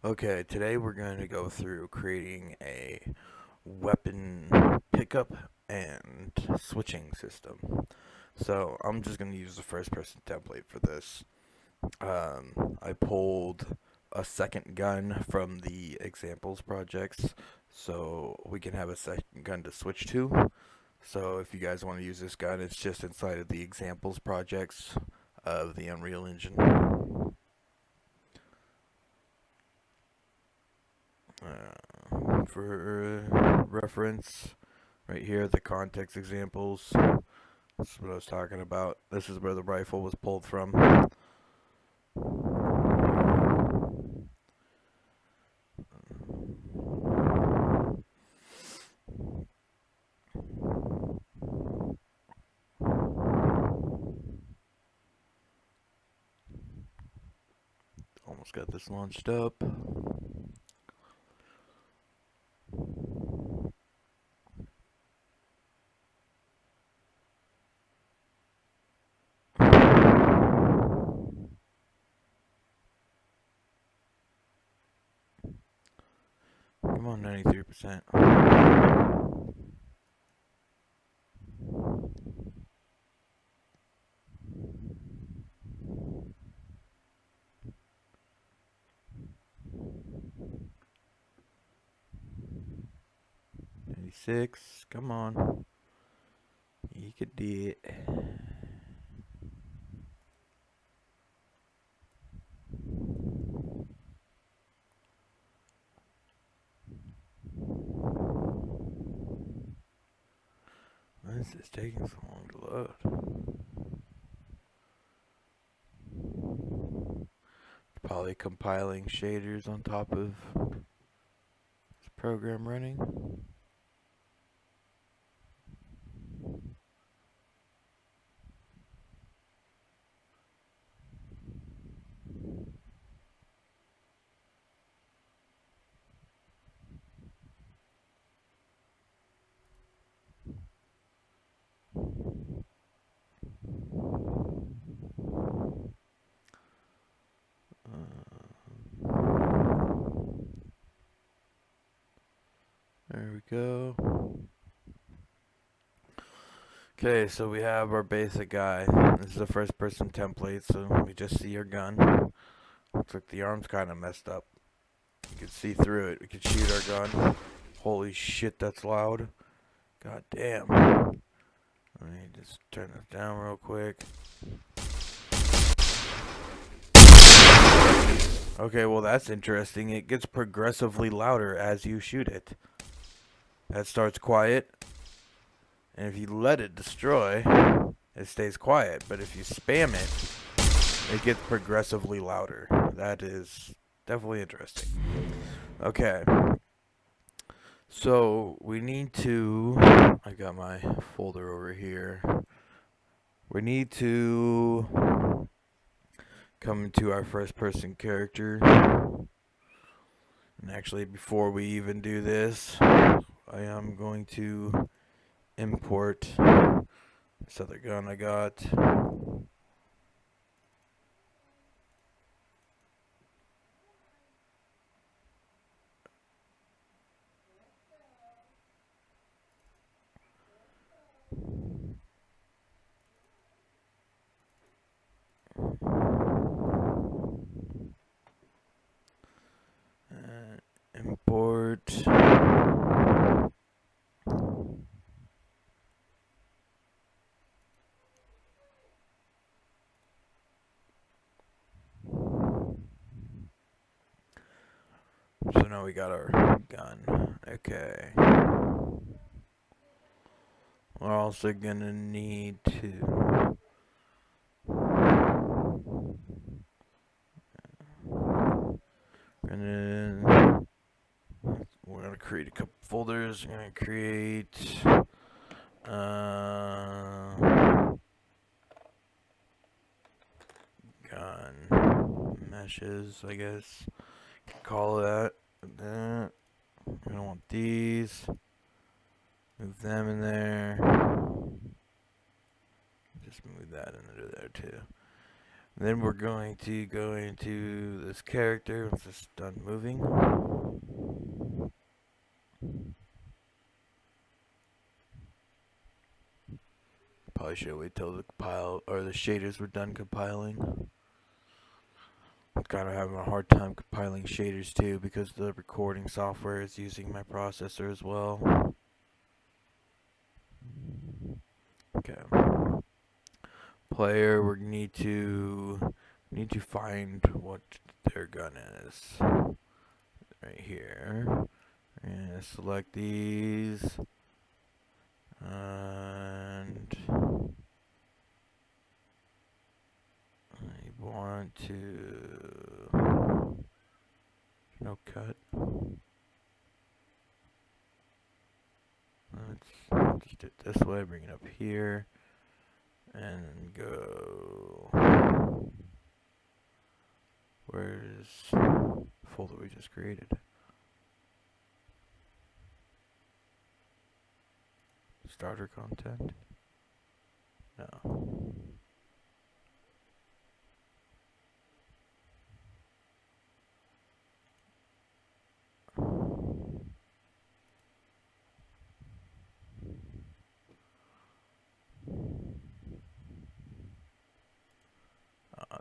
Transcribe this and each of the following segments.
Okay, today we're going to go through creating a weapon pickup and switching system. So I'm just going to use the first person template for this. I pulled a second gun from the examples projects so we can have a second gun to switch to. So if you guys want to use this gun, it's just inside of the examples projects of the Unreal Engine. For reference, right here, the context examples. This is what I was talking about. This is where the rifle was pulled from. Almost got this launched up. Come on, 93%. Six. Come on. You could do it. Why is this taking so long to load? Probably compiling shaders on top of this program running. There we go. Okay, so we have our basic guy. This is a first person template, so we just see our gun. Looks like the arm's kind of messed up. You can see through it. We can shoot our gun. Holy shit, that's loud. God damn. Let me just turn this down real quick. Okay, well that's interesting. It gets progressively louder as you shoot it. That starts quiet, and if you let it destroy, it stays quiet. But if you spam it, it gets progressively louder. That is definitely interesting. Okay. So we need to, I got my folder over here. We need to come into our first person character. And actually, before we even do this, I am going to import this other gun I got. Import. So now we got our gun. Okay. We're also gonna need to we're gonna create a couple folders. We're gonna create gun meshes, I guess. Call that. That. We're gonna want these. Move them in there. Just move that into there too. Then we're going to go into this character once it's done moving. Probably should wait till the compile or the shaders were done compiling. I'm kind of having a hard time compiling shaders too because the recording software is using my processor as well. Okay. Player, we need to find what their gun is. Right here. And select these. And I want to no cut. Let's just do it this way, bring it up here, and go. Where's the folder we just created? Starter content? No.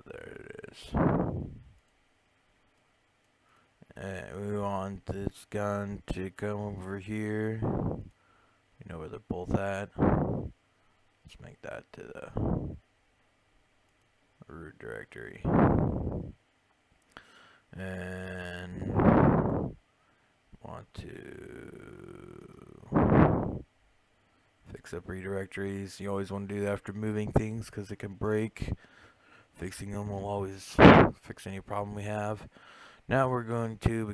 There it is. And we want this gun to come over here. You know where they're both at. Let's make that to the root directory. And want to fix up redirectories. You always want to do that after moving things because it can break. Fixing them will always fix any problem we have. Now we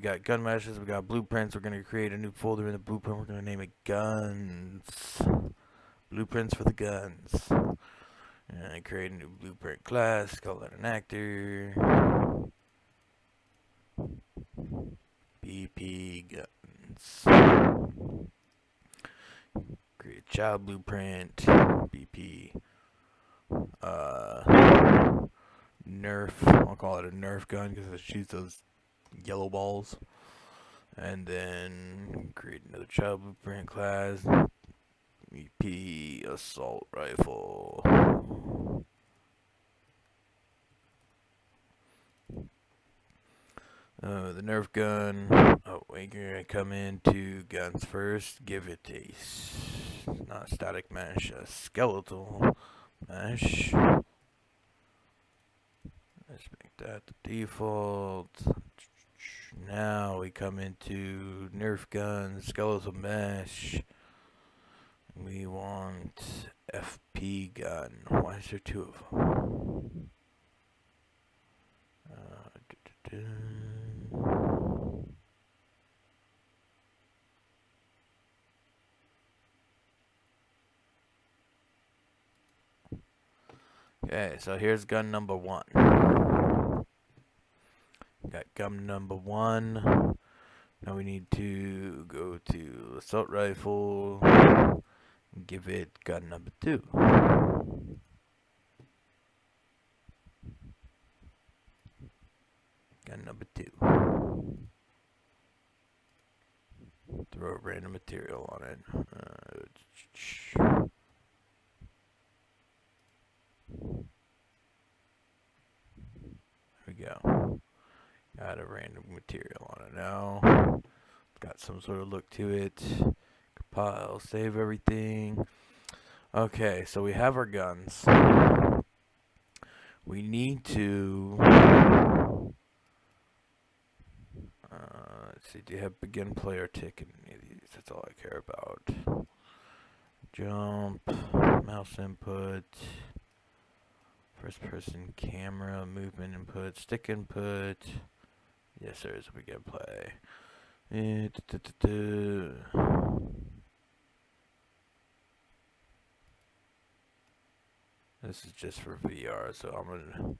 got gun meshes, we got blueprints. We're going to create a new folder in the blueprint. We're going to name it guns. Blueprints for the guns. And create a new blueprint class, call it an actor. BP guns. Create a child blueprint. BP. Nerf. I'll call it a Nerf gun because it shoots those yellow balls. And then create another child blueprint class. BP assault rifle. The Nerf gun. Oh, we're gonna come into guns first. Give it a not a static mesh, a skeletal mesh. Let's make that the default. Now we come into Nerf gun, skeletal mesh. We want FP gun. Why is there two of them? Okay, so here's gun number one. Got gun number one. Now we need to go to assault rifle. And give it gun number two. Gun number two. Throw a random material on it. There we go. Got a random material on it now. It's got some sort of look to it. Compile, save everything. Okay, so we have our guns. We need to let's see, do you have begin player tick in any of these? That's all I care about. Jump, mouse input, first person camera, movement input, stick input. Yes, there is a begin play. This is just for VR, so I'm gonna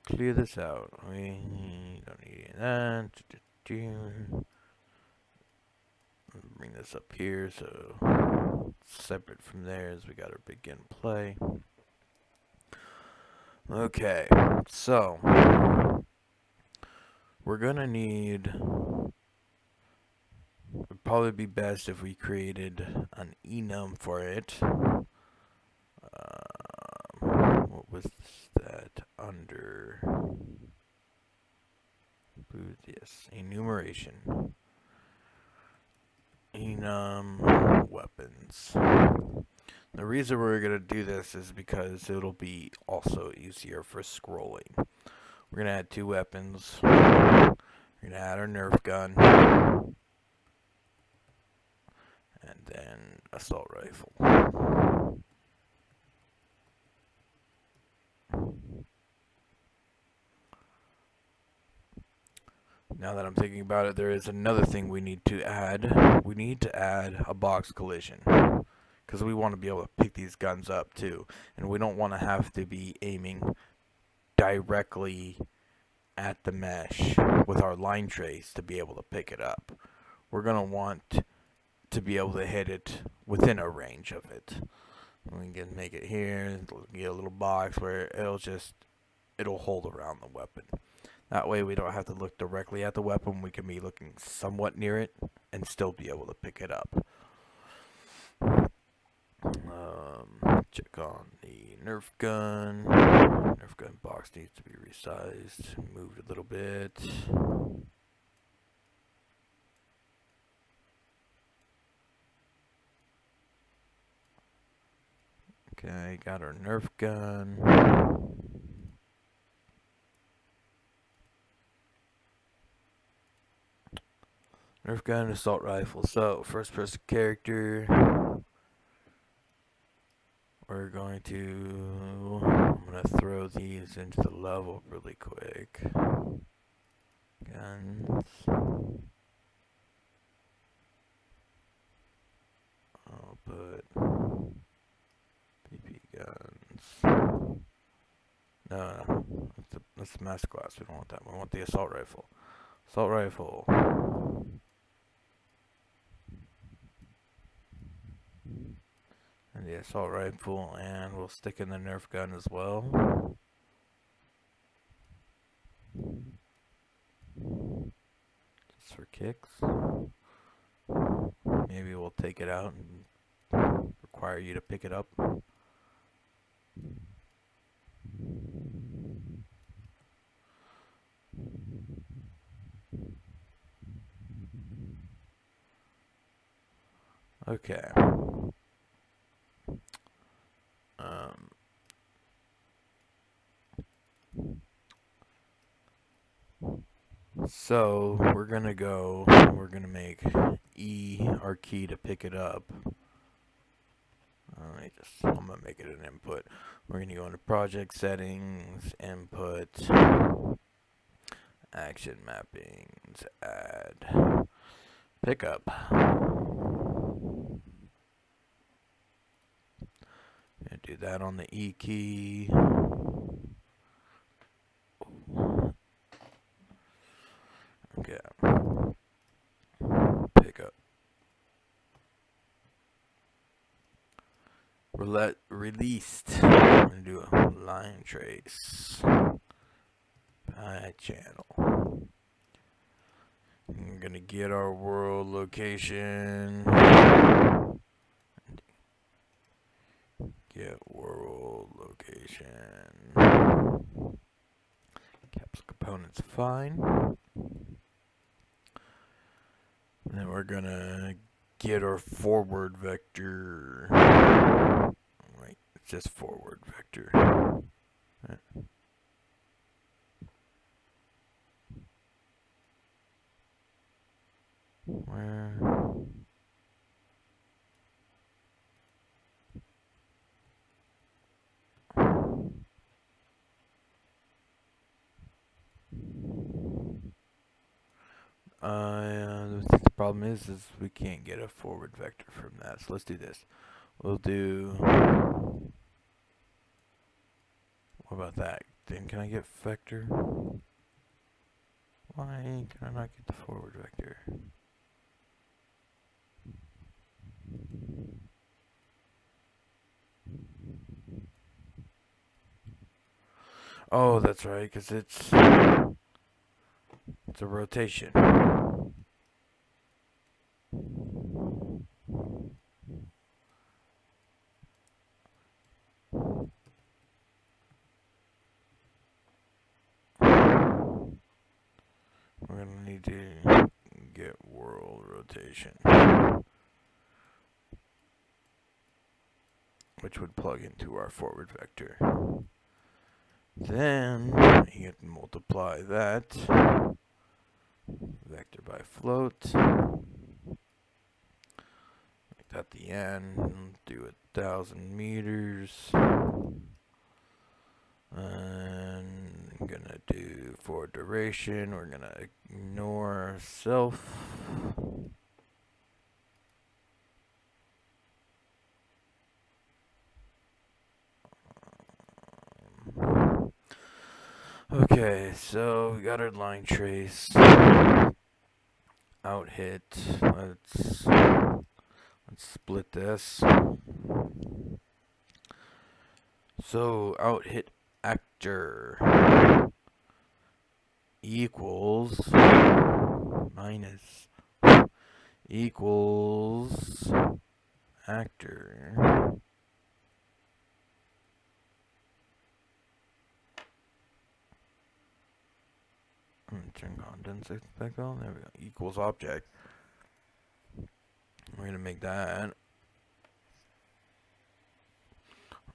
clear this out. We don't need that. Bring this up here so it's separate from there as we got our begin play. Okay, so we're gonna need. It'd probably be best if we created an enum for it. What was that under? Yes, enumeration. Enum weapons. The reason we're going to do this is because it'll be also easier for scrolling. We're going to add two weapons. We're going to add our Nerf gun. And then assault rifle. Now that I'm thinking about it, there is another thing we need to add. We need to add a box collision. Because we want to be able to pick these guns up too. And we don't want to have to be aiming directly at the mesh with our line trace to be able to pick it up. We're going to want to be able to hit it within a range of it. We can make it here, get a little box where it'll hold around the weapon. That way we don't have to look directly at the weapon. We can be looking somewhat near it and still be able to pick it up. Check on the Nerf gun. Nerf gun box needs to be resized, moved a little bit. Okay, got our Nerf gun. Nerf gun, assault rifle. So, first person character. I'm gonna throw these into the level really quick. Guns. I'll put PP guns. No, that's the master class. We don't want that. We want the assault rifle. Assault rifle. And the assault rifle, and we'll stick in the Nerf gun as well. Just for kicks. Maybe we'll take it out and require you to pick it up. Okay. So we're gonna make E our key to pick it up. I'm gonna make it an input. We're gonna go into project settings, input, action mappings, add, pickup. Gonna do that on the E key. Okay. Pickup. Released. I'm gonna do a line trace by channel. I'm gonna get our world location. Get world location. Caps components fine. And then we're gonna get our forward vector. Wait, it's just forward vector. Where? The problem is we can't get a forward vector from that. So let's do this. We'll do. What about that? Then can I get vector? Why can I not get the forward vector? Oh, that's right, because it's a rotation. We're gonna need to get world rotation, which would plug into our forward vector. Then you can multiply that vector by float. At the end, do 1,000 meters. And I'm gonna do for duration, we're gonna ignore self. Okay, so we got our line trace. Out hit. Let's split this. So out hit actor equals minus equals actor. Turn contents back on. There we go. Equals object. We're gonna make that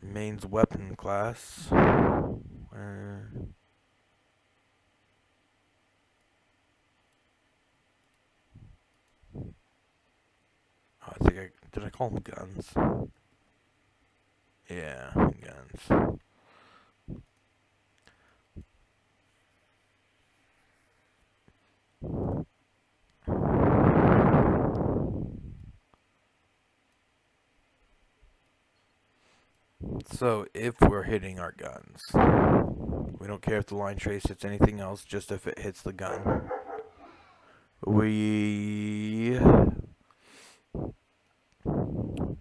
mains weapon class. Where did I call them guns? Yeah, guns. So if we're hitting our guns, we don't care if the line trace hits anything else, just if it hits the gun. We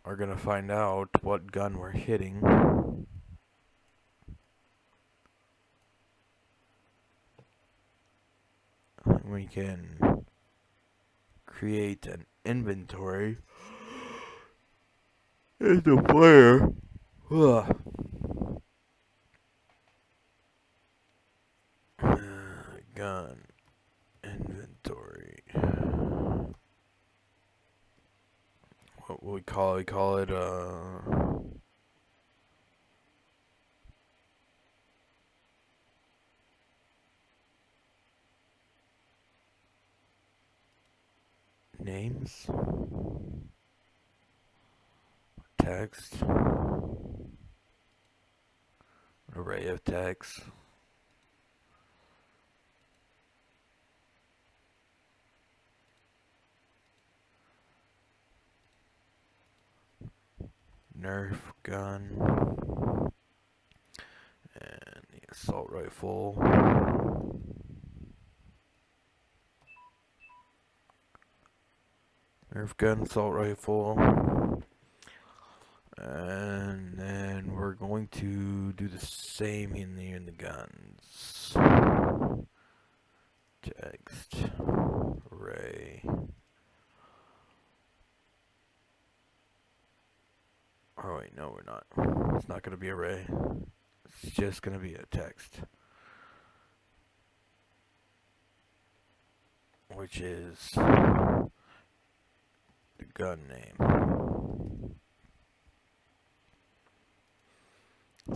are gonna find out what gun we're hitting. We can create an inventory in the player. Gun inventory. What we call it? We call it names, text, array of text. Nerf gun and the assault rifle. Nerf gun, assault rifle. And then we're going to do the same in the guns. Text, array. Oh wait, no we're not. It's not going to be array. It's just going to be a text. Which is the gun name.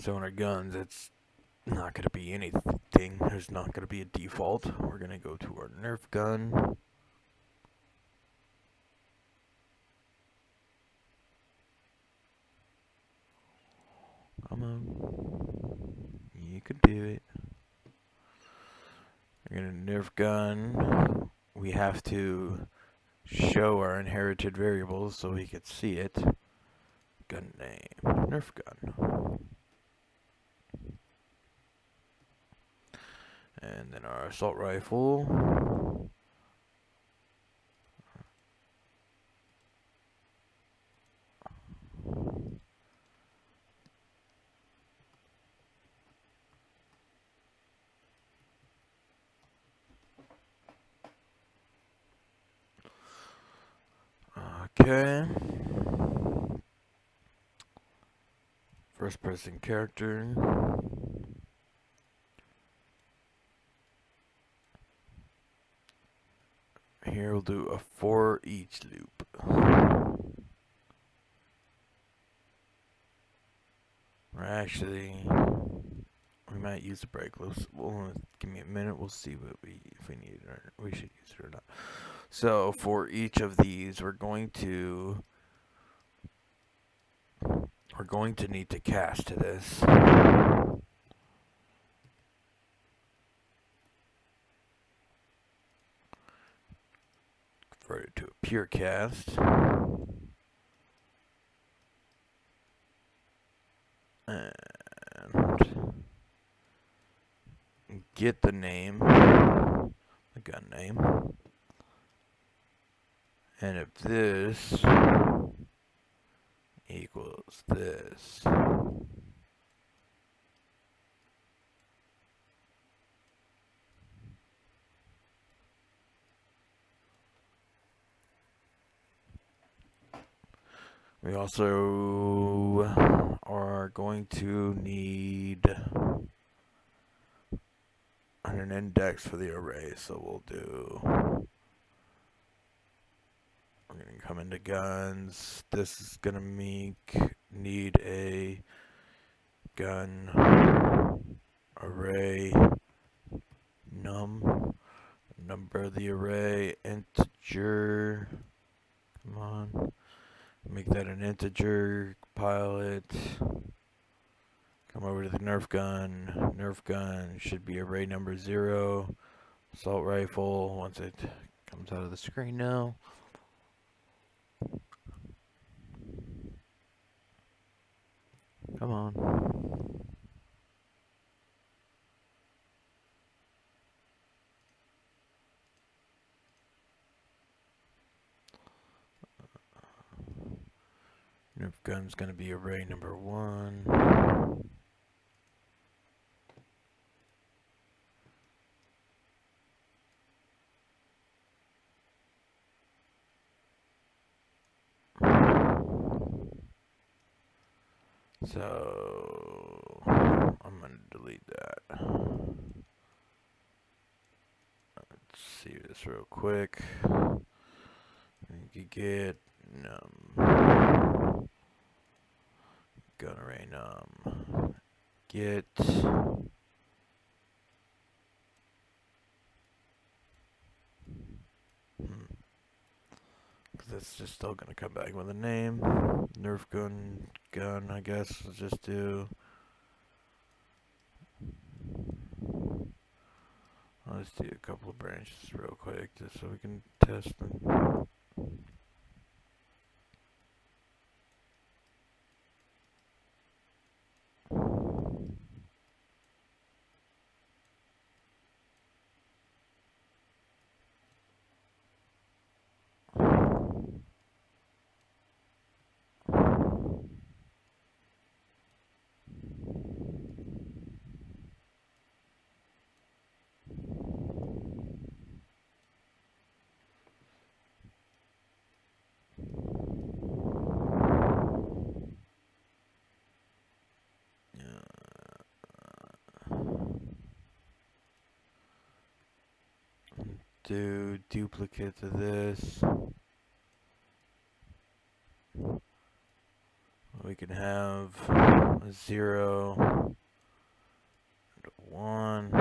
So in our guns, it's not going to be anything. There's not going to be a default. We're going to go to our Nerf gun. Come on. You can do it. We're going to Nerf gun. We have to show our inherited variables so we can see it. Gun name. Nerf gun. And then our assault rifle. Okay. First person character. Here we'll do a for each loop. Or actually, we might use a break. We'll give me a minute. We'll see what if we need it or we should use it or not. So for each of these, we're going to need to cast to this. Convert it to a pure cast. And get the name, the gun name. And if this equals this, we also are going to need an index for the array, so we'll do, we're going to come into guns. This is going to need a gun array number of the array integer. Come on, make that an integer. Compile it. Come over to the Nerf gun. Nerf gun should be array number 0. Assault rifle. Once it comes out of the screen now. Come on. Nerf gun's gonna be array number 1. So I'm gonna delete that. Let's see this real quick. You could get gun array get because that's just still gonna come back with a name. Nerf gun, I guess. Let's just do. Let's do a couple of branches real quick just so we can test them. Do duplicates of this. We can have a 0 and a 1.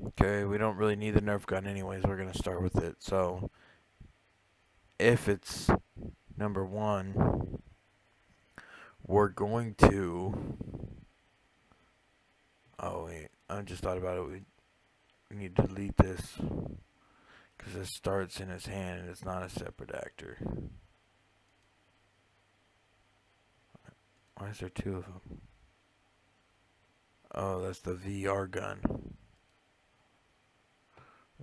Okay, we don't really need the Nerf gun anyways. We're going to start with it. So if it's number 1, we're going to, oh wait, I just thought about it. We need to delete this because it starts in his hand and it's not a separate actor. Why is there 2 of them? Oh, that's the VR gun.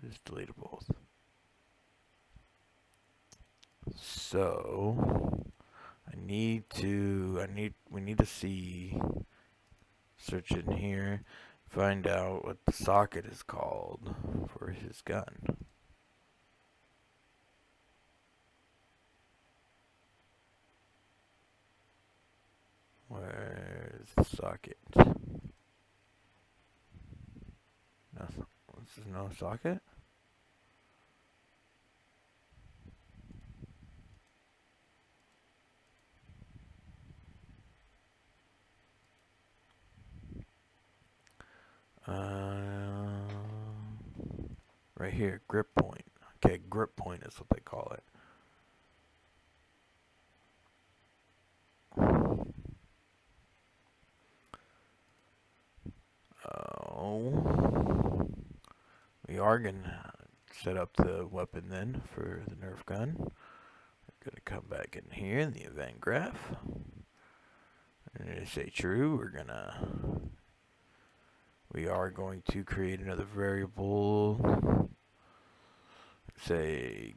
Just delete both. So we need to see, search it in here. find out what the socket is called for his gun. Where's the socket? No, this is no socket? Right here, grip point. Okay, grip point is what they call it. Oh, we are gonna set up the weapon then for the Nerf gun. We're gonna come back in here in the event graph. And to say true, we are going to create another variable. Say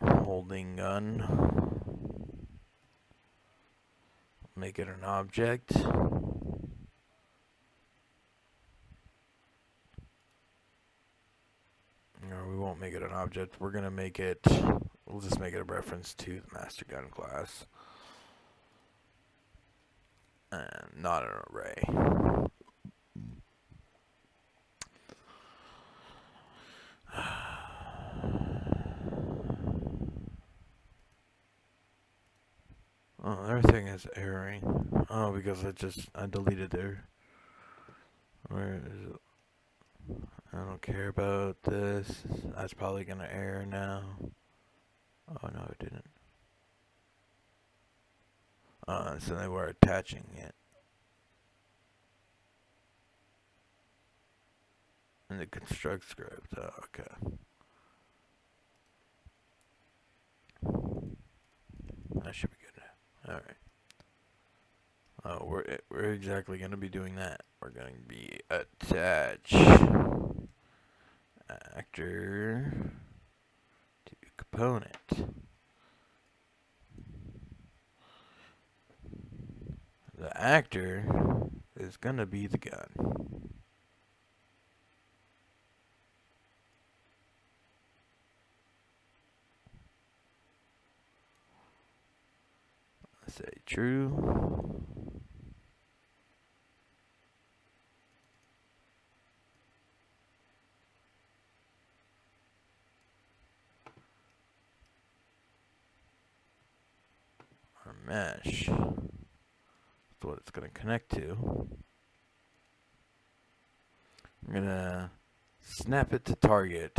holding gun. Make it an object. No, we won't make it an object. We're gonna make it. We'll just make it a reference to the master gun class, and not an array. Oh, everything is erroring. Oh, because I deleted there. Where is it? I don't care about this. That's probably gonna error now. Oh no, it didn't. So they were attaching it. In the construct script. Oh, okay. That should be good. All right. Oh, we're exactly gonna be doing that. We're going to be attach actor to component. The actor is gonna be the gun. Let's say true. Our mesh. That's what it's gonna connect to. I'm gonna snap it to target.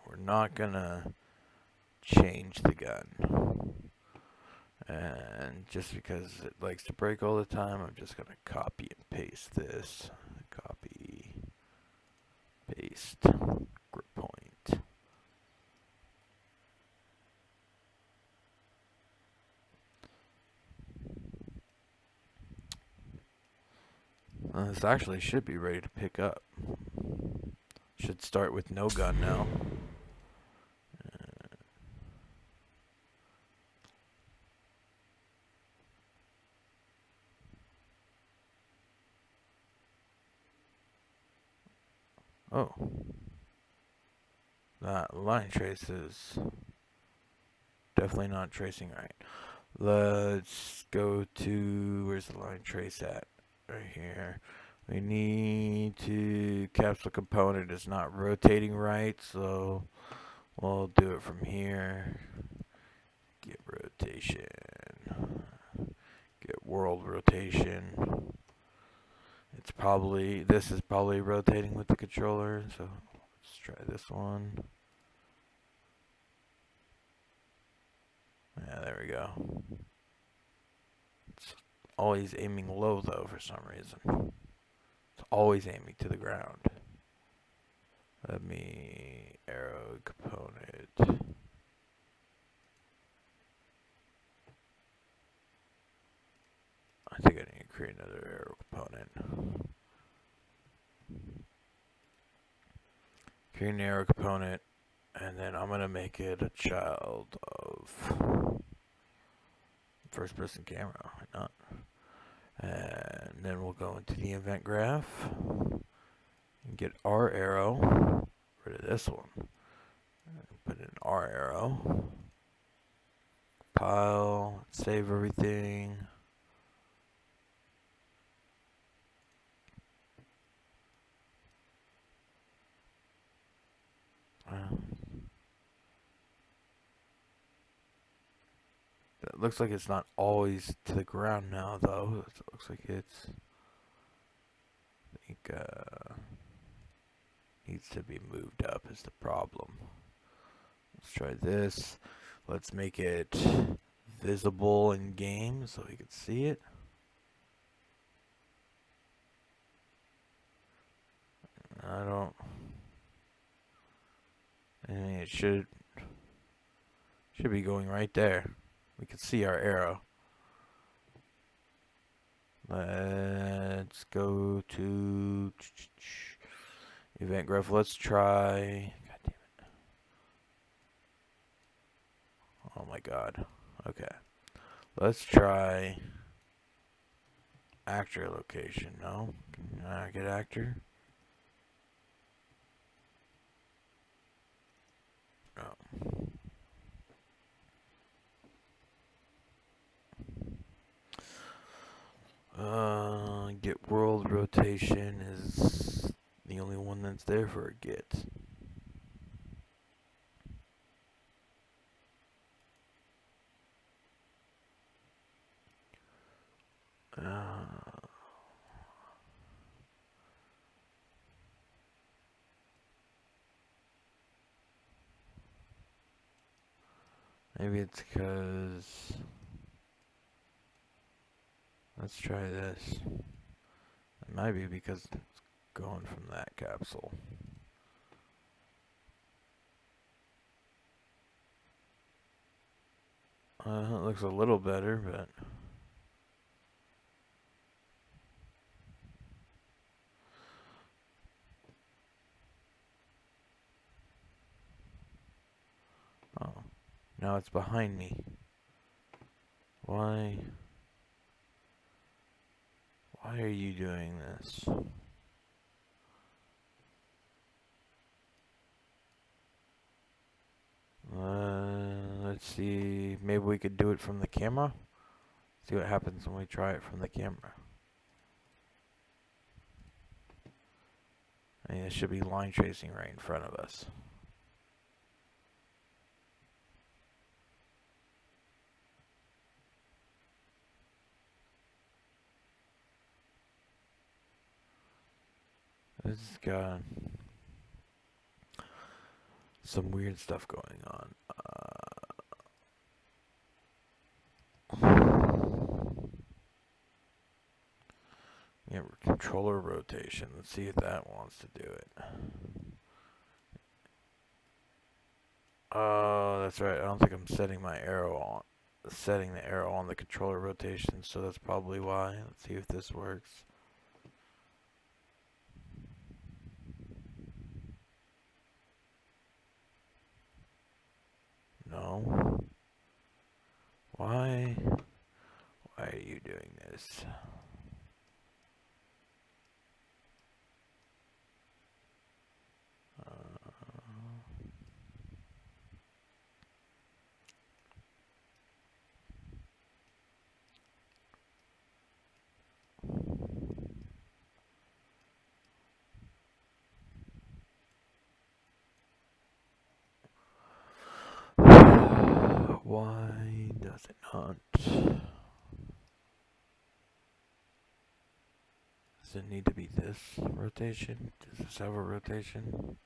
We're not gonna change the gun. And just because it likes to break all the time, I'm just gonna copy and paste this. Copy, paste, grip point. This actually should be ready to pick up. Should start with no gun now. Oh. That line trace is definitely not tracing right. Let's go to, where's the line trace at? Right here. We need to, capsule component is not rotating right, so we'll do it from here. Get rotation. Get world rotation. This is probably rotating with the controller, so let's try this one. Yeah, there we go. It's always aiming low though for some reason. It's always aiming to the ground. Let me arrow component. I think I need to create another arrow component. Create an arrow component, and then I'm gonna make it a child of first person camera. Why not? And then we'll go into the event graph and get our arrow, rid of this one, put in our arrow, compile, save everything. It looks like it's not always to the ground now, though. It looks like it's, I think, needs to be moved up is the problem. Let's try this. Let's make it visible in game so we can see it. And it should be going right there. We can see our arrow. Let's go to event graph. Let's try. God damn it. Oh my god. Okay. Let's try actor location. No? Can I get actor? No. Get world rotation is the only one that's there for a get. Maybe it's because... Let's try this. It might be because it's going from that capsule. It looks a little better, but... Oh, now it's behind me. Why are you doing this? Let's see. Maybe we could do it from the camera. See what happens when we try it from the camera. I mean, it should be line tracing right in front of us. This has got some weird stuff going on. Yeah, controller rotation. Let's see if that wants to do it. Oh, that's right. I don't think I'm setting my arrow on. Setting the arrow on the controller rotation, so that's probably why. Let's see if this works. No. Why are you doing this? Why does it not? Does it need to be this rotation? Does this have a rotation?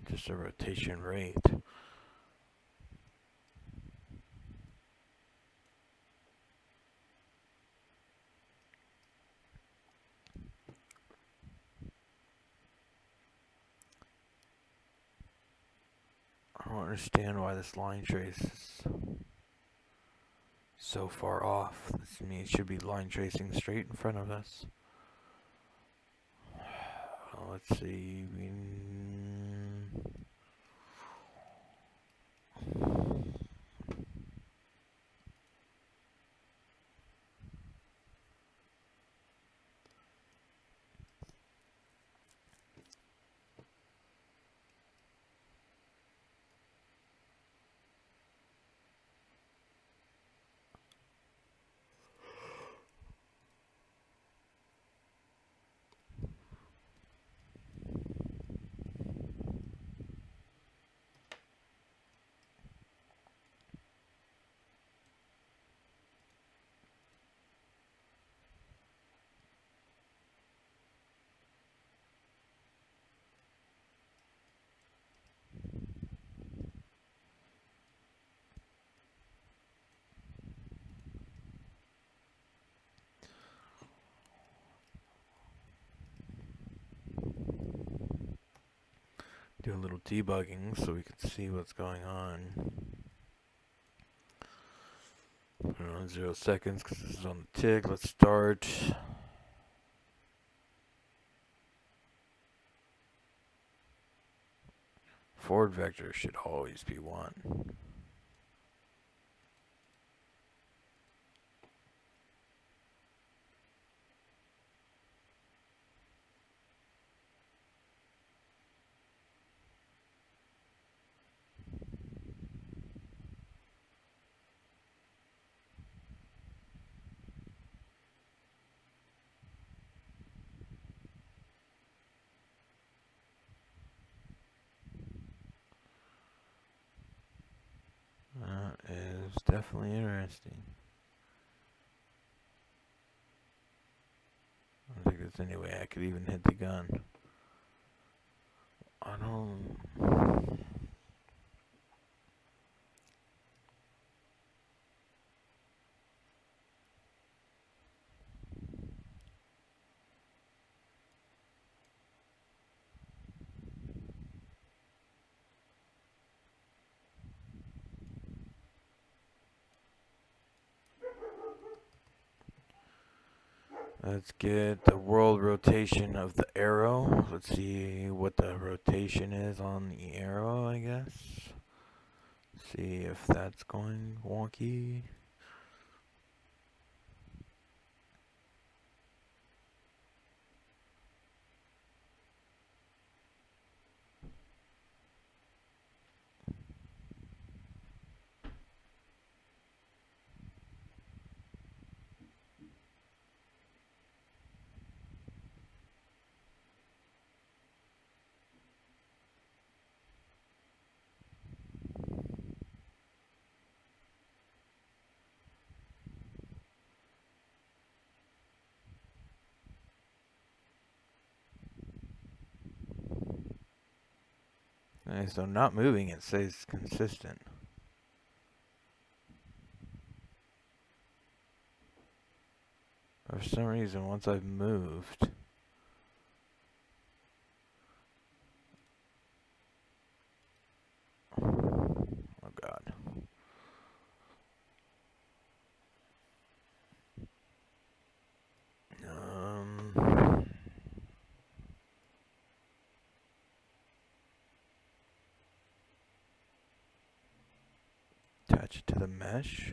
Just a rotation rate. I don't understand why this line trace is so far off. This means it should be line tracing straight in front of us. Let's see. do a little debugging so we can see what's going on. Put it on 0 seconds because this is on the tick. Let's start. Forward vector should always be 1. That is definitely interesting. I don't think there's any way I could even hit the gun. I don't. Let's get the world rotation of the arrow. Let's see what the rotation is on the arrow, I guess. See if that's going wonky. Okay, so not moving, it stays consistent. For some reason, once I've moved, oh god. Attach it to the mesh.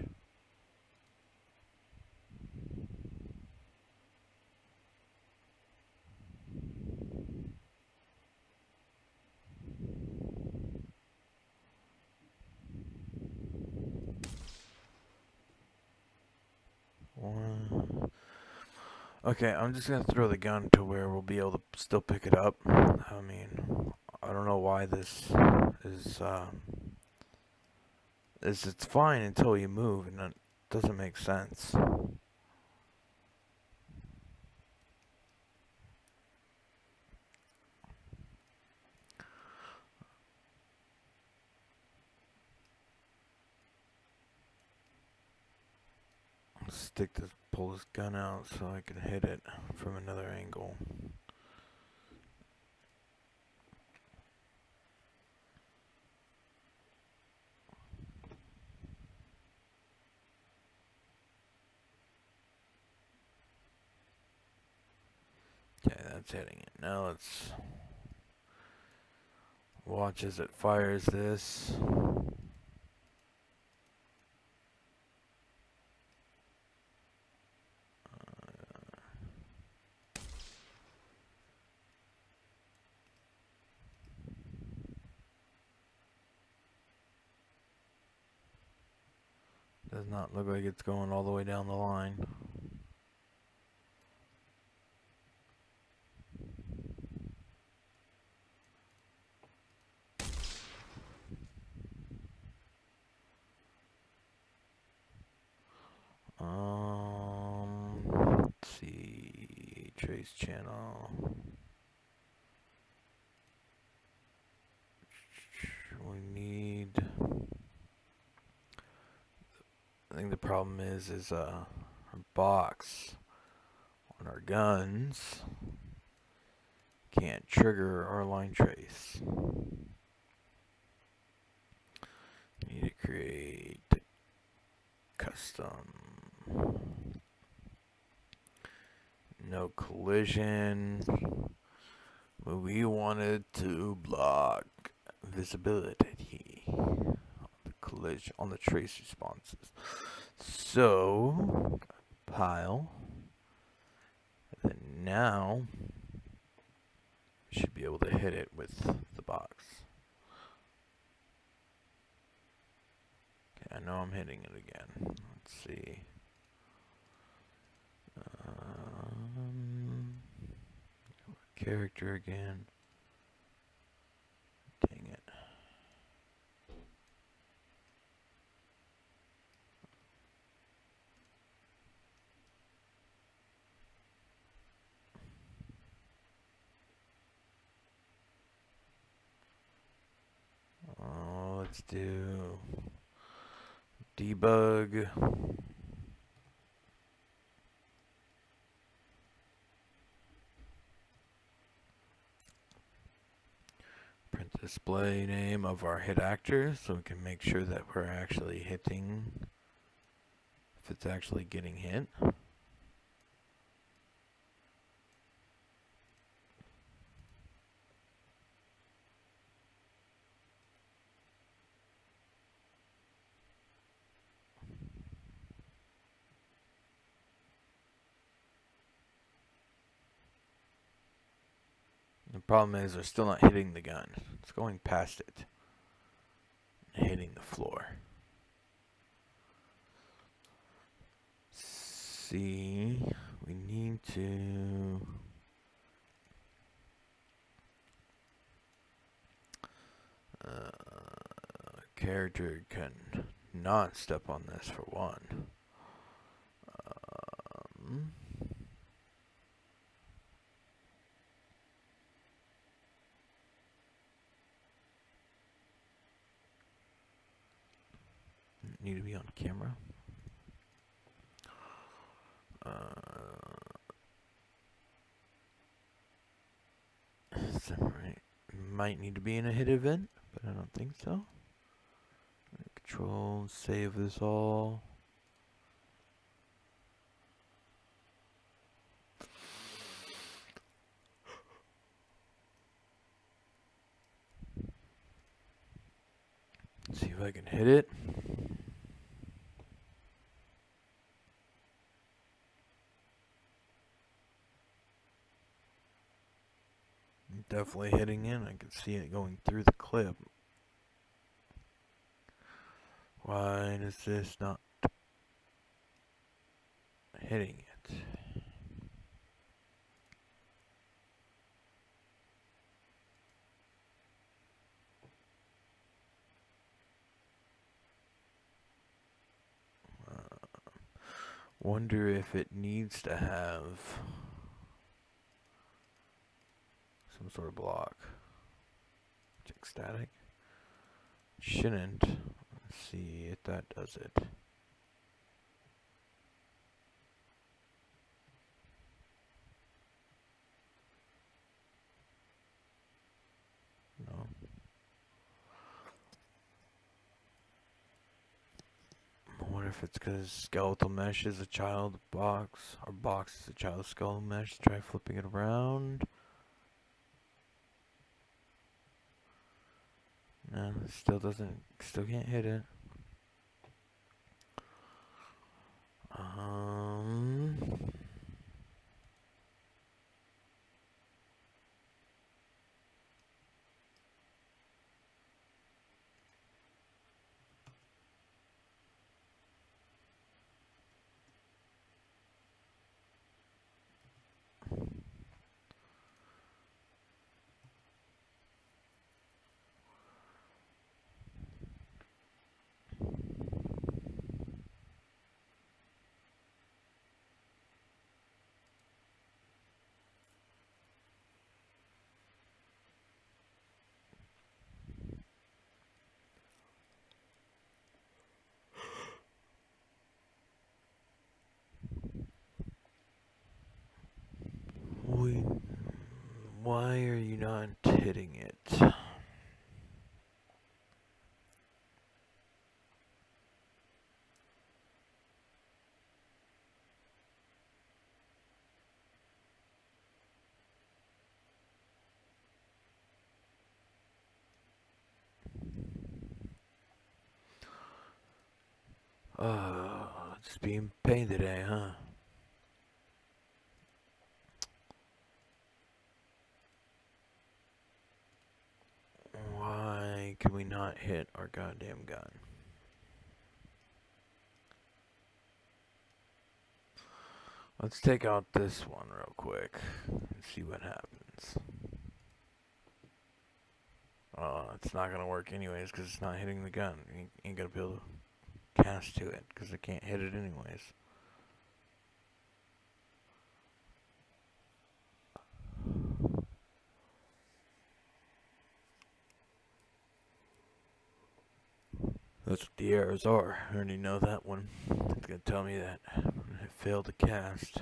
Okay, I'm just gonna throw the gun to where we'll be able to still pick it up. I mean, I don't know why this is, it's fine until you move, and it doesn't make sense. Pull this gun out so I can hit it from another angle. Okay, that's hitting it. Now let's watch as it fires this. Does not look like it's going all the way down the line. Let's see, trace channel. We need. I think the problem is our box on our guns Can't trigger our line trace. Need to create custom. No collision. We wanted to block visibility on the collision on the trace responses. So pile. And then now we should be able to hit it with the box. Okay, I know I'm hitting it again. Let's see. Character again. Dang it. Let's do debug. Print the display name of our hit actor so we can make sure that we're actually hitting, if it's actually getting hit. The problem is they're still not hitting the gun. It's going past it and hitting the floor. See, we need to character can not step on this for one. Need to be on camera. Right. Might need to be in a hit event, but I don't think so. Control, save this all. See if I can hit it. Definitely hitting in. I can see it going through the clip. Why is this not hitting it? Wonder if it needs to have some sort of block. Check static. Shouldn't. Let's see if that does it. No. I wonder if it's because skeletal mesh is a child box, or box is a child skeletal mesh. Try flipping it around. No, still can't hit it. Why are you not hitting it? It's being pain today, huh? Why can we not hit our goddamn gun? Let's take out this one real quick and see what happens. It's not gonna work anyways because it's not hitting the gun. You ain't gonna be able to cast to it because I can't hit it anyways. That's what the arrows are. I already know that one. It's gonna tell me that it failed to cast.